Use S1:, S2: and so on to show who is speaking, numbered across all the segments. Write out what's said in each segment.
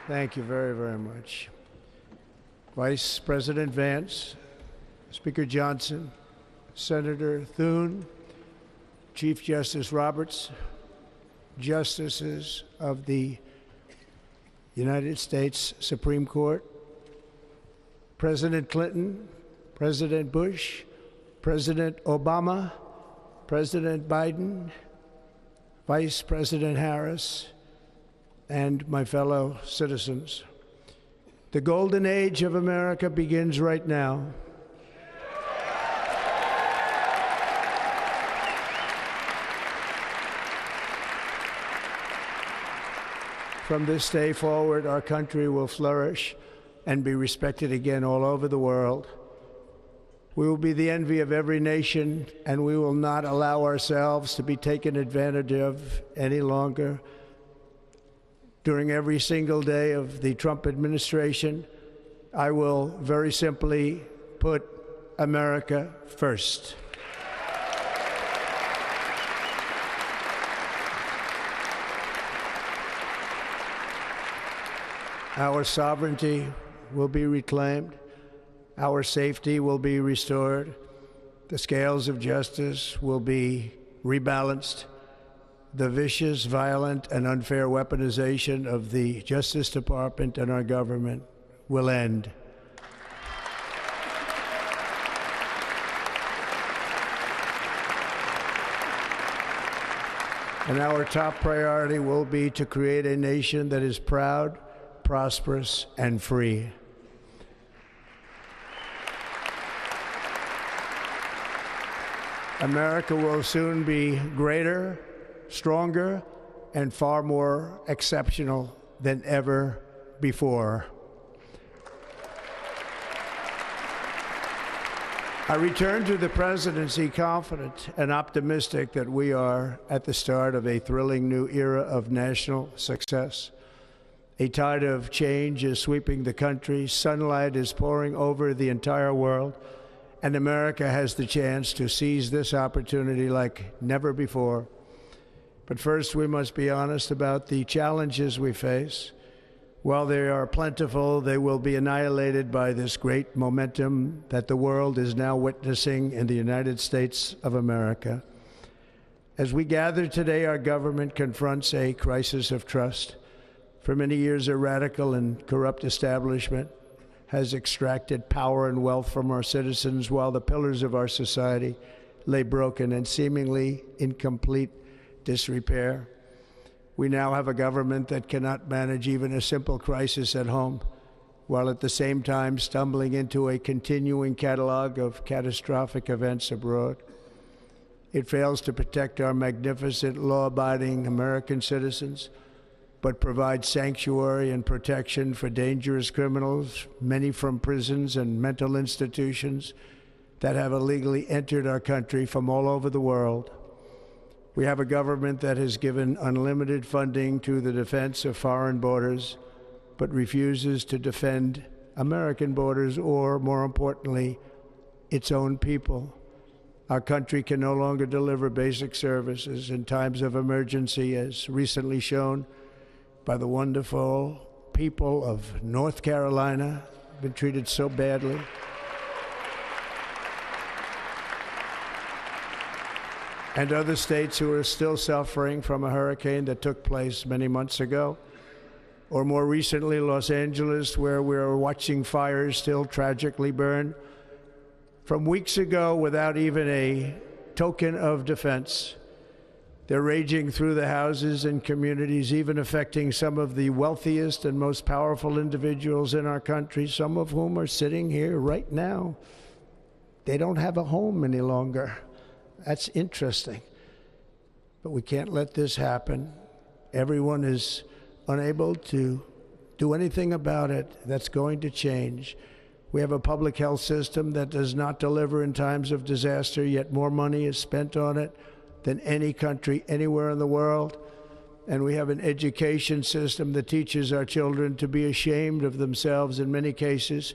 S1: Thank you very, very much. Vice President Vance, Speaker Johnson, Senator Thune, Chief Justice Roberts, Justices of the United States Supreme Court, President Clinton, President Bush, President Obama, President Biden, Vice President Harris, and my fellow citizens. The golden age of America begins right now. From this day forward, our country will flourish and be respected again all over the world. We will be the envy of every nation, and we will not allow ourselves to be taken advantage of any longer. During every single day of the Trump administration, I will very simply put America first. Our sovereignty will be reclaimed. Our safety will be restored. The scales of justice will be rebalanced. The vicious, violent, and unfair weaponization of the Justice Department and our government will end. And our top priority will be to create a nation that is proud, prosperous, and free. America will soon be greater, stronger, and far more exceptional than ever before. I return to the presidency confident and optimistic that we are at the start of a thrilling new era of national success. A tide of change is sweeping the country, sunlight is pouring over the entire world, and America has the chance to seize this opportunity like never before. But first, we must be honest about the challenges we face. While they are plentiful, they will be annihilated by this great momentum that the world is now witnessing in the United States of America. As we gather today, our government confronts a crisis of trust. For many years, a radical and corrupt establishment has extracted power and wealth from our citizens while the pillars of our society lay broken and seemingly in complete disrepair. We now have a government that cannot manage even a simple crisis at home, while at the same time stumbling into a continuing catalog of catastrophic events abroad. It fails to protect our magnificent, law-abiding American citizens, but provides sanctuary and protection for dangerous criminals, many from prisons and mental institutions that have illegally entered our country from all over the world. We have a government that has given unlimited funding to the defense of foreign borders, but refuses to defend American borders or, more importantly, its own people. Our country can no longer deliver basic services in times of emergency, as recently shown by the wonderful people of North Carolina, been treated so badly. And other states who are still suffering from a hurricane that took place many months ago. Or more recently, Los Angeles, where we're watching fires still tragically burn from weeks ago without even a token of defense. They're raging through the houses and communities, even affecting some of the wealthiest and most powerful individuals in our country, some of whom are sitting here right now. They don't have a home any longer. That's interesting. But we can't let this happen. Everyone is unable to do anything about it. That's going to change. We have a public health system that does not deliver in times of disaster, yet more money is spent on it than any country anywhere in the world. And we have an education system that teaches our children to be ashamed of themselves in many cases,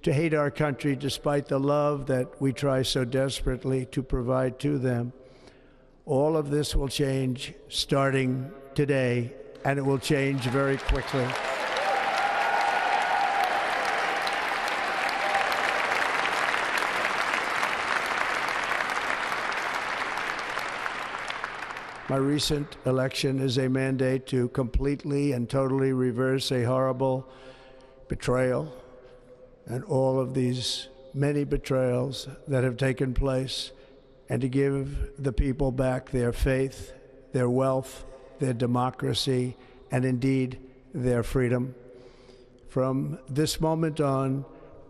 S1: to hate our country despite the love that we try so desperately to provide to them. All of this will change starting today, and it will change very quickly. My recent election is a mandate to completely and totally reverse a horrible betrayal and all of these many betrayals that have taken place, and to give the people back their faith, their wealth, their democracy, and indeed their freedom. From this moment on,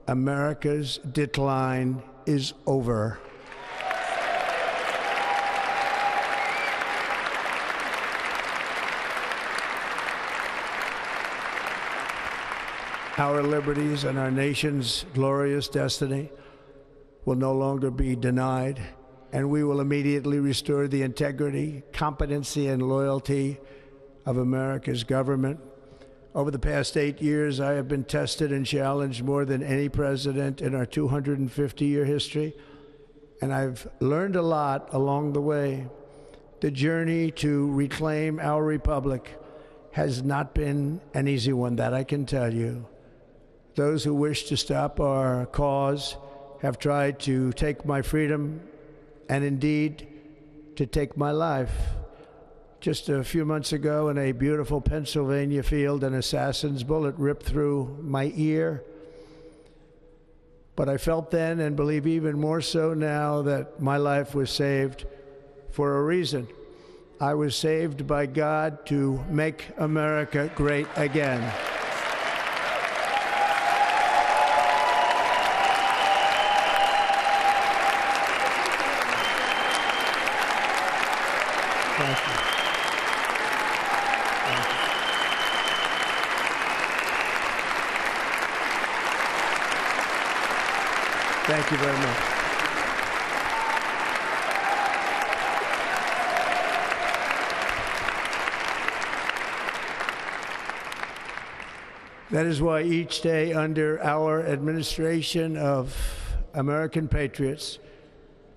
S1: America's decline is over. Our liberties and our nation's glorious destiny will no longer be denied, and we will immediately restore the integrity, competency, and loyalty of America's government. Over the past 8 years, I have been tested and challenged more than any president in our 250-year history, and I've learned a lot along the way. The journey to reclaim our republic has not been an easy one, that I can tell you. Those who wish to stop our cause have tried to take my freedom and indeed to take my life. Just a few months ago in a beautiful Pennsylvania field, an assassin's bullet ripped through my ear. But I felt then, and believe even more so now, that my life was saved for a reason. I was saved by God to make America great again. Thank you. Thank you very much. That is why each day under our administration of American patriots,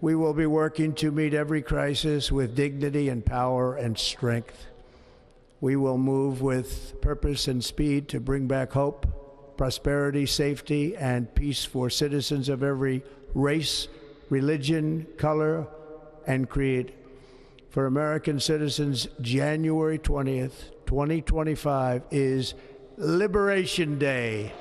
S1: we will be working to meet every crisis with dignity and power and strength. We will move with purpose and speed to bring back hope, prosperity, safety, and peace for citizens of every race, religion, color, and creed. For American citizens, January 20th, 2025 is Liberation Day.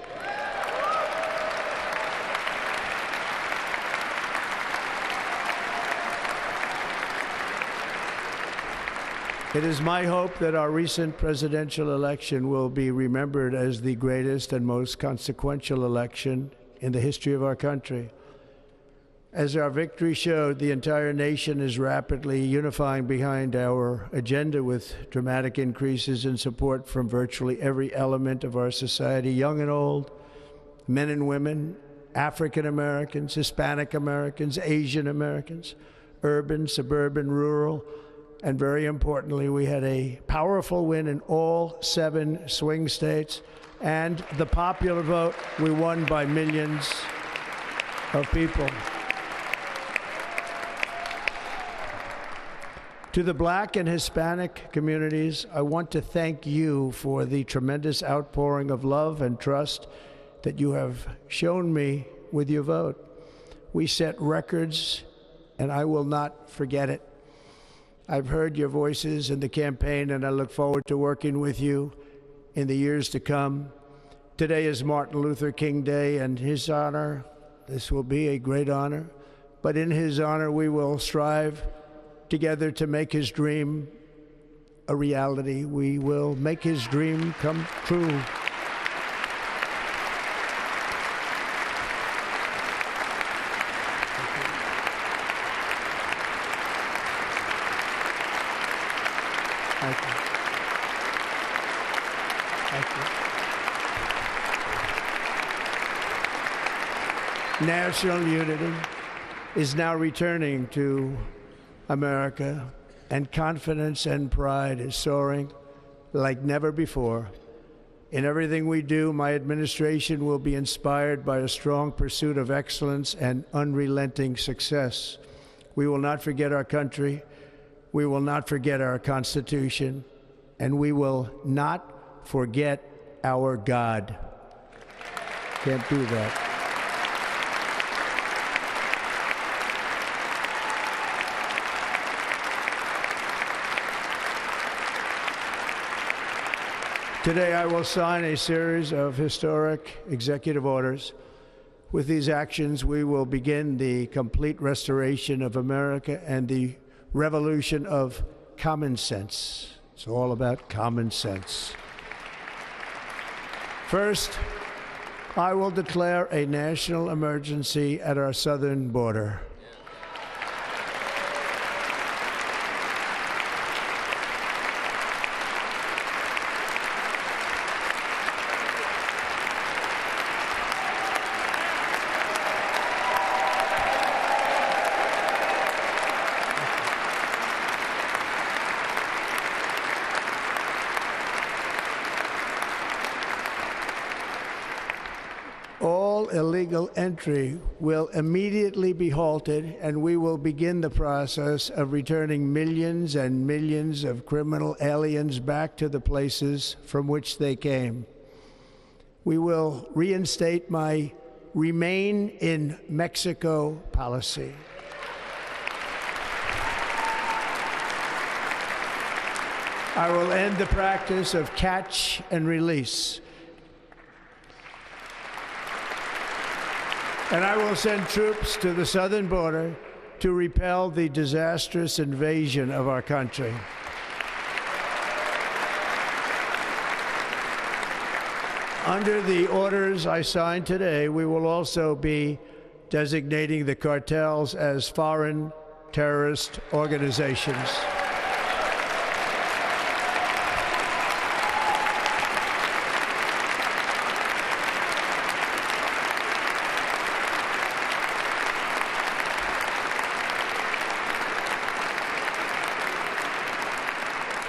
S1: It is my hope that our recent presidential election will be remembered as the greatest and most consequential election in the history of our country. As our victory showed, the entire nation is rapidly unifying behind our agenda with dramatic increases in support from virtually every element of our society, young and old, men and women, African Americans, Hispanic Americans, Asian Americans, urban, suburban, rural, and very importantly, we had a powerful win in all 7 swing states, and the popular vote, we won by millions of people. To the Black and Hispanic communities, I want to thank you for the tremendous outpouring of love and trust that you have shown me with your vote. We set records, and I will not forget it. I've heard your voices in the campaign, and I look forward to working with you in the years to come. Today is Martin Luther King Day, and his honor, this will be a great honor, but in his honor we will strive together to make his dream a reality. We will make his dream come true. Thank you. Thank you. National unity is now returning to America, and confidence and pride is soaring like never before. In everything we do, my administration will be inspired by a strong pursuit of excellence and unrelenting success. We will not forget our country. We will not forget our Constitution, and we will not forget our God. Can't do that. Today, I will sign a series of historic executive orders. With these actions, we will begin the complete restoration of America and the revolution of common sense. It's all about common sense. First, I will declare a national emergency at our southern border. All illegal entry will immediately be halted, and we will begin the process of returning millions and millions of criminal aliens back to the places from which they came. We will reinstate my Remain in Mexico policy. I will end the practice of catch and release. And I will send troops to the southern border to repel the disastrous invasion of our country. Under the orders I signed today, we will also be designating the cartels as foreign terrorist organizations.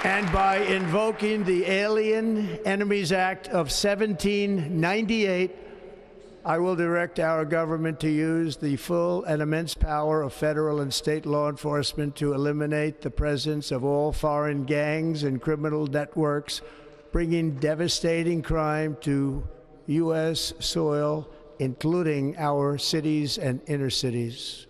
S1: And by invoking the Alien Enemies Act of 1798, I will direct our government to use the full and immense power of federal and state law enforcement to eliminate the presence of all foreign gangs and criminal networks, bringing devastating crime to U.S. soil, including our cities and inner cities.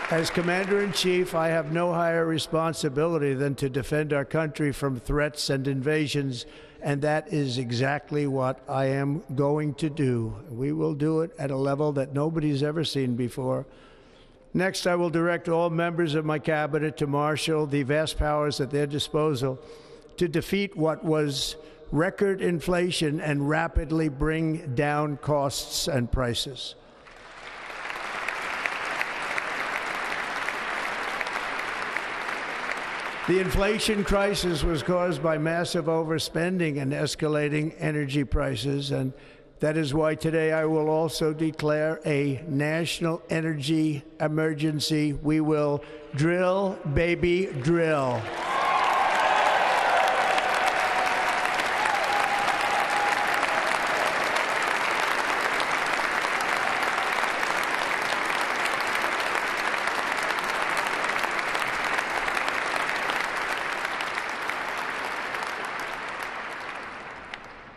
S1: As Commander-in-Chief, I have no higher responsibility than to defend our country from threats and invasions, and that is exactly what I am going to do. We will do it at a level that nobody's ever seen before. Next, I will direct all members of my cabinet to marshal the vast powers at their disposal to defeat what was record inflation and rapidly bring down costs and prices. The inflation crisis was caused by massive overspending and escalating energy prices, and that is why today I will also declare a national energy emergency. We will drill, baby, drill.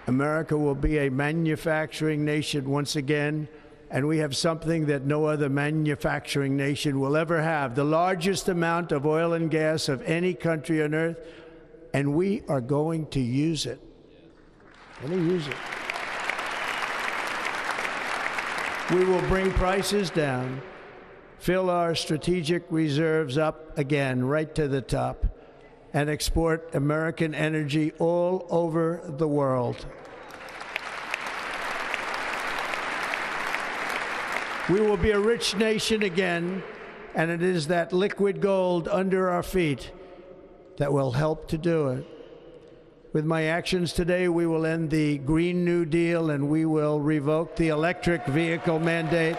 S1: America will be a manufacturing nation once again, and we have something that no other manufacturing nation will ever have, the largest amount of oil and gas of any country on earth, and we are going to use it. We're going to use it. We will bring prices down, fill our strategic reserves up again, right to the top, and export American energy all over the world. We will be a rich nation again, and it is that liquid gold under our feet that will help to do it. With my actions today, we will end the Green New Deal, and we will revoke the electric vehicle mandate,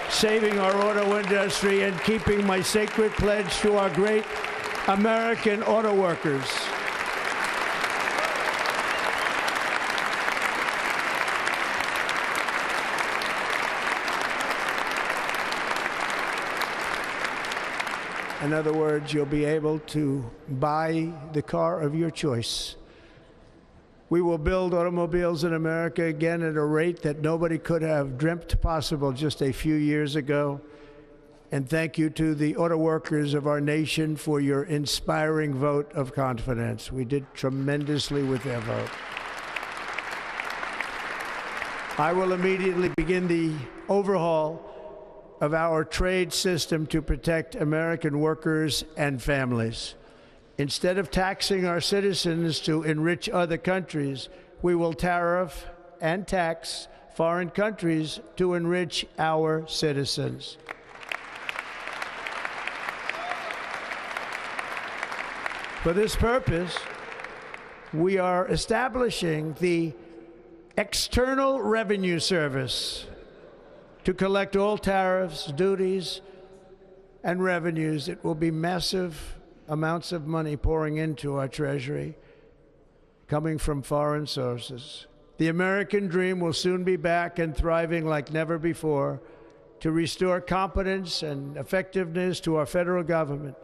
S1: saving our auto industry and keeping my sacred pledge to our great American auto workers. In other words, you'll be able to buy the car of your choice. We will build automobiles in America again at a rate that nobody could have dreamt possible just a few years ago. And thank you to the auto workers of our nation for your inspiring vote of confidence. We did tremendously with their vote. I will immediately begin the overhaul of our trade system to protect American workers and families. Instead of taxing our citizens to enrich other countries, we will tariff and tax foreign countries to enrich our citizens. For this purpose, we are establishing the External Revenue Service to collect all tariffs, duties, and revenues. It will be massive amounts of money pouring into our Treasury, coming from foreign sources. The American dream will soon be back and thriving like never before. To restore competence and effectiveness to our federal government,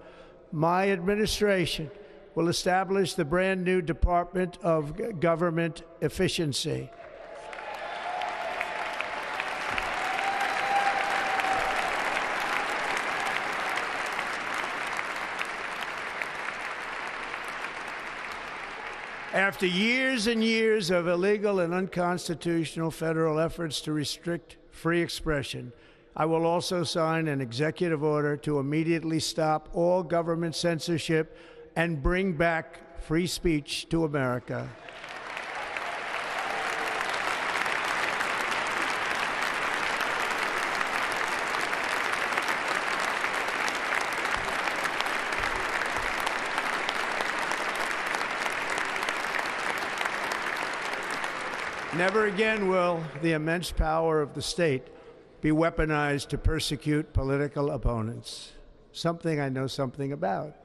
S1: my administration will establish the brand new Department of Government Efficiency. After years and years of illegal and unconstitutional federal efforts to restrict free expression, I will also sign an executive order to immediately stop all government censorship and bring back free speech to America. Never again will the immense power of the state be weaponized to persecute political opponents, something I know something about.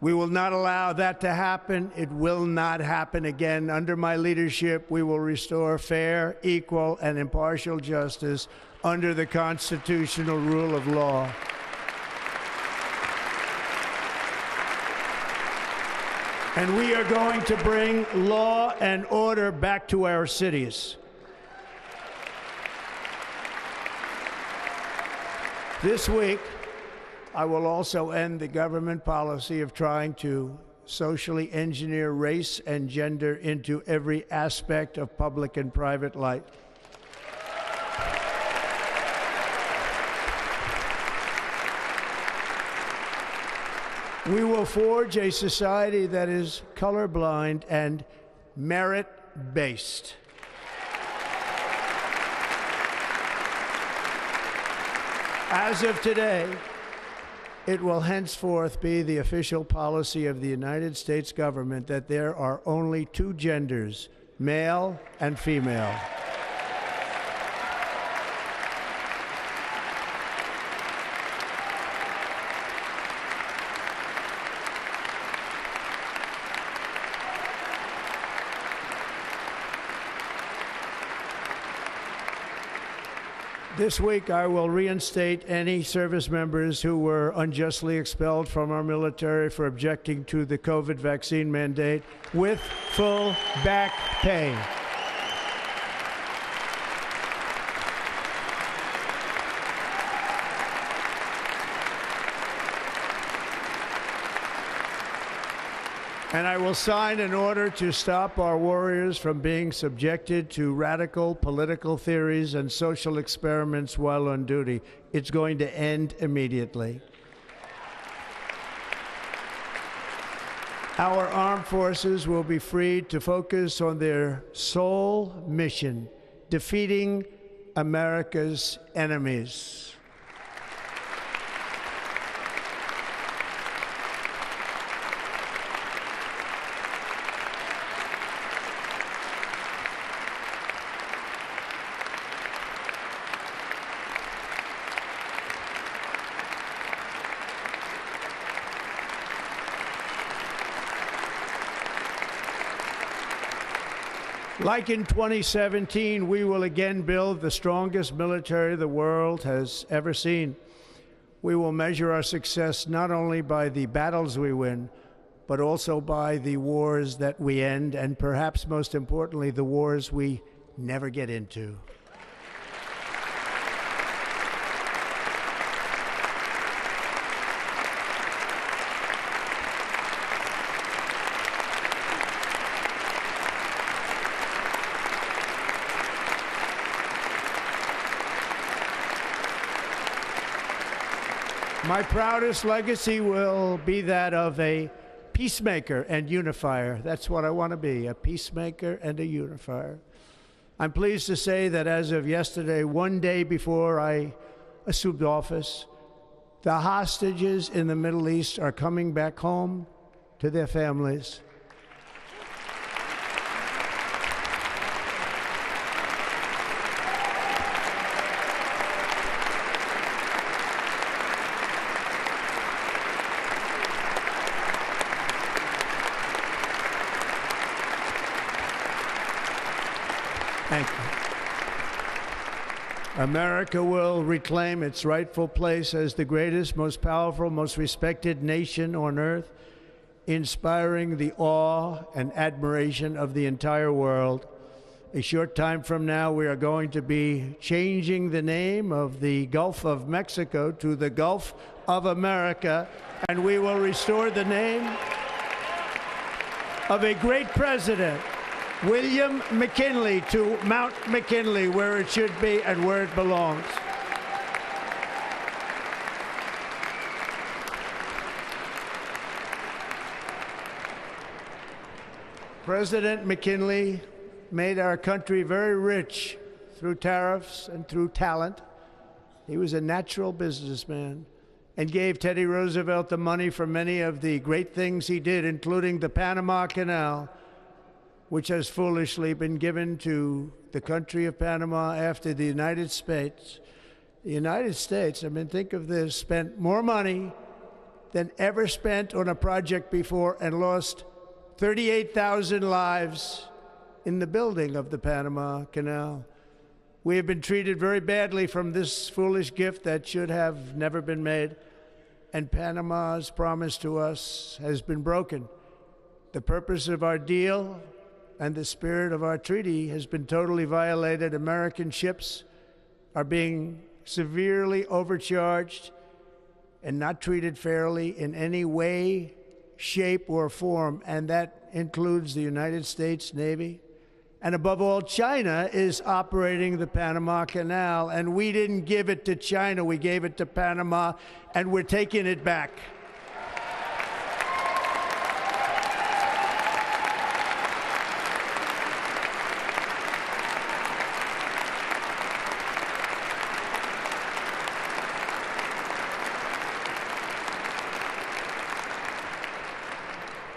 S1: We will not allow that to happen. It will not happen again. Under my leadership, we will restore fair, equal, and impartial justice under the constitutional rule of law. And we are going to bring law and order back to our cities. This week, I will also end the government policy of trying to socially engineer race and gender into every aspect of public and private life. We will forge a society that is colorblind and merit-based. As of today, it will henceforth be the official policy of the United States government that there are only two genders, male and female. This week, I will reinstate any service members who were unjustly expelled from our military for objecting to the COVID vaccine mandate with full back pay. And I will sign an order to stop our warriors from being subjected to radical political theories and social experiments while on duty. It's going to end immediately. Our armed forces will be freed to focus on their sole mission, defeating America's enemies. Like in 2017, we will again build the strongest military the world has ever seen. We will measure our success not only by the battles we win, but also by the wars that we end, and perhaps most importantly, the wars we never get into. My proudest legacy will be that of a peacemaker and unifier. That's what I want to be, a peacemaker and a unifier. I'm pleased to say that as of yesterday, one day before I assumed office, the hostages in the Middle East are coming back home to their families. Thank you. America will reclaim its rightful place as the greatest, most powerful, most respected nation on earth, inspiring the awe and admiration of the entire world. A short time from now, we are going to be changing the name of the Gulf of Mexico to the Gulf of America, and we will restore the name of a great president, William McKinley, to Mount McKinley, where it should be and where it belongs. President McKinley made our country very rich through tariffs and through talent. He was a natural businessman and gave Teddy Roosevelt the money for many of the great things he did, including the Panama Canal, which has foolishly been given to the country of Panama after the United States. The United States, I mean, think of this, spent more money than ever spent on a project before and lost 38,000 lives in the building of the Panama Canal. We have been treated very badly from this foolish gift that should have never been made, and Panama's promise to us has been broken. The purpose of our deal and the spirit of our treaty has been totally violated. American ships are being severely overcharged and not treated fairly in any way, shape, or form, and that includes the United States Navy. And above all, China is operating the Panama Canal, and we didn't give it to China, we gave it to Panama, and we're taking it back.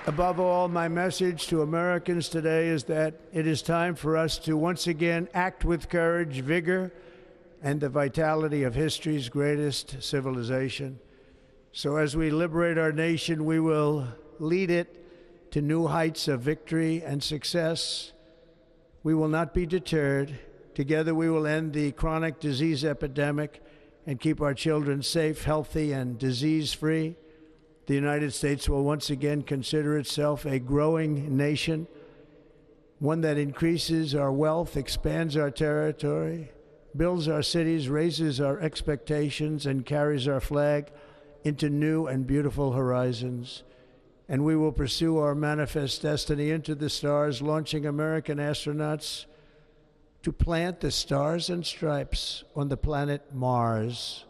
S1: Above all, my message to Americans today is that it is time for us to once again act with courage, vigor, and the vitality of history's greatest civilization. So as we liberate our nation, we will lead it to new heights of victory and success. We will not be deterred. Together we will end the chronic disease epidemic and keep our children safe, healthy, and disease-free. The United States will once again consider itself a growing nation, one that increases our wealth, expands our territory, builds our cities, raises our expectations, and carries our flag into new and beautiful horizons. And we will pursue our manifest destiny into the stars, launching American astronauts to plant the stars and stripes on the planet Mars.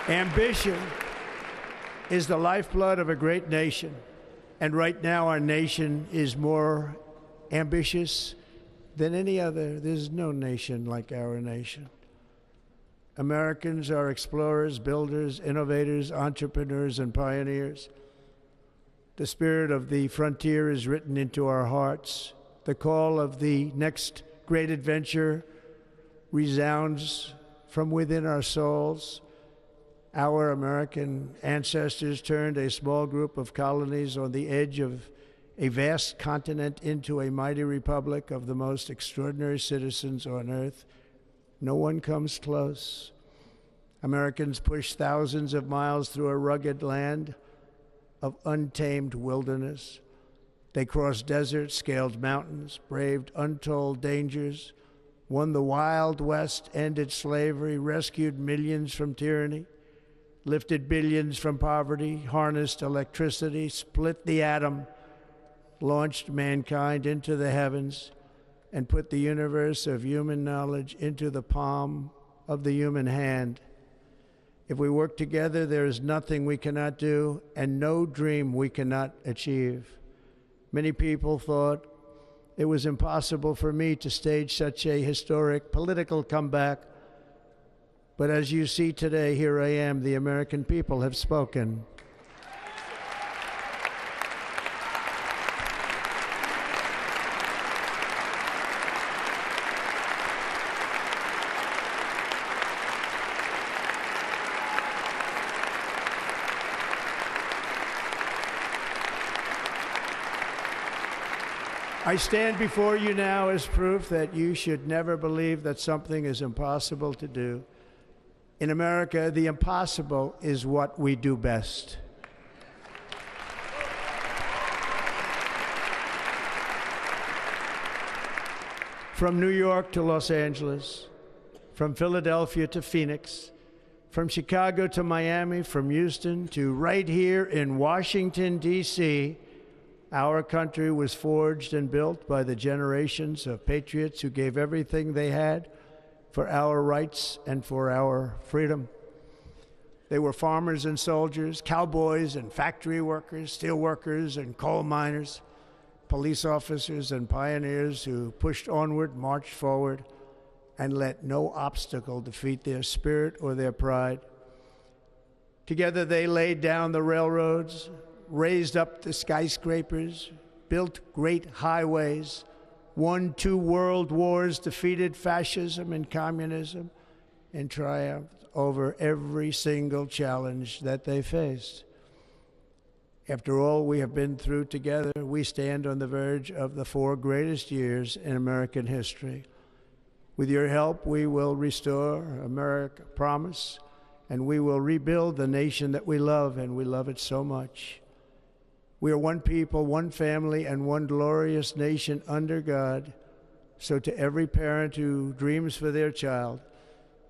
S1: Ambition is the lifeblood of a great nation, and right now our nation is more ambitious than any other. There's no nation like our nation. Americans are explorers, builders, innovators, entrepreneurs, and pioneers. The spirit of the frontier is written into our hearts. The call of the next great adventure resounds from within our souls. Our American ancestors turned a small group of colonies on the edge of a vast continent into a mighty republic of the most extraordinary citizens on earth. No one comes close. Americans pushed thousands of miles through a rugged land of untamed wilderness. They crossed deserts, scaled mountains, braved untold dangers, won the Wild West, ended slavery, rescued millions from tyranny, lifted billions from poverty, harnessed electricity, split the atom, launched mankind into the heavens, and put the universe of human knowledge into the palm of the human hand. If we work together, there is nothing we cannot do and no dream we cannot achieve. Many people thought it was impossible for me to stage such a historic political comeback. But as you see today, here I am. The American people have spoken. I stand before you now as proof that you should never believe that something is impossible to do. In America, the impossible is what we do best. From New York to Los Angeles, from Philadelphia to Phoenix, from Chicago to Miami, from Houston to right here in Washington, D.C., our country was forged and built by the generations of patriots who gave everything they had for our rights and for our freedom. They were farmers and soldiers, cowboys and factory workers, steel workers and coal miners, police officers and pioneers who pushed onward, marched forward, and let no obstacle defeat their spirit or their pride. Together they laid down the railroads, raised up the skyscrapers, built great highways, won 2 world wars, defeated fascism and communism, and triumphed over every single challenge that they faced. After all we have been through together, we stand on the verge of the 4 greatest years in American history. With your help, we will restore America, promise, and we will rebuild the nation that we love, and we love it so much. We are one people, one family, and one glorious nation under God. So to every parent who dreams for their child,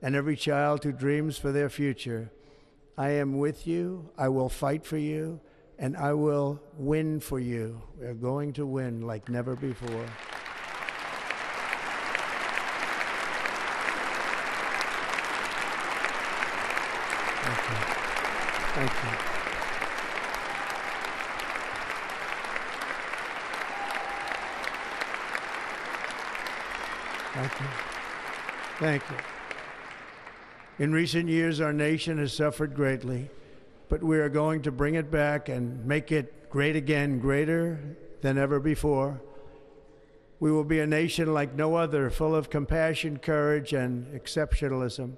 S1: and every child who dreams for their future, I am with you, I will fight for you, and I will win for you. We are going to win like never before. Thank you. Thank you. Thank you. Thank you. In recent years, our nation has suffered greatly, but we are going to bring it back and make it great again, greater than ever before. We will be a nation like no other, full of compassion, courage, and exceptionalism.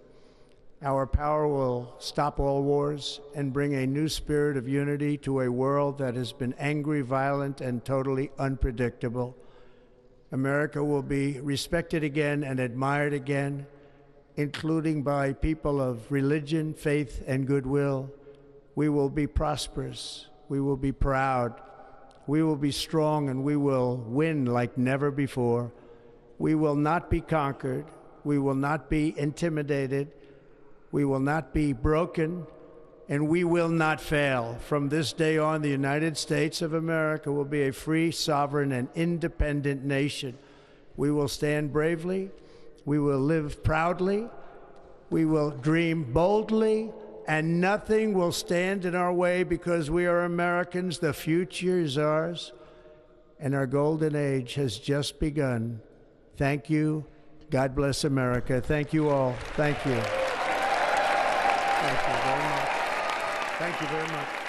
S1: Our power will stop all wars and bring a new spirit of unity to a world that has been angry, violent, and totally unpredictable. America will be respected again and admired again, including by people of religion, faith, and goodwill. We will be prosperous. We will be proud. We will be strong, and we will win like never before. We will not be conquered. We will not be intimidated. We will not be broken, and we will not fail. From this day on, the United States of America will be a free, sovereign, and independent nation. We will stand bravely. We will live proudly. We will dream boldly, and nothing will stand in our way because we are Americans. The future is ours, and our golden age has just begun. Thank you. God bless America. Thank you all. Thank you. Thank you very much. Thank you very much.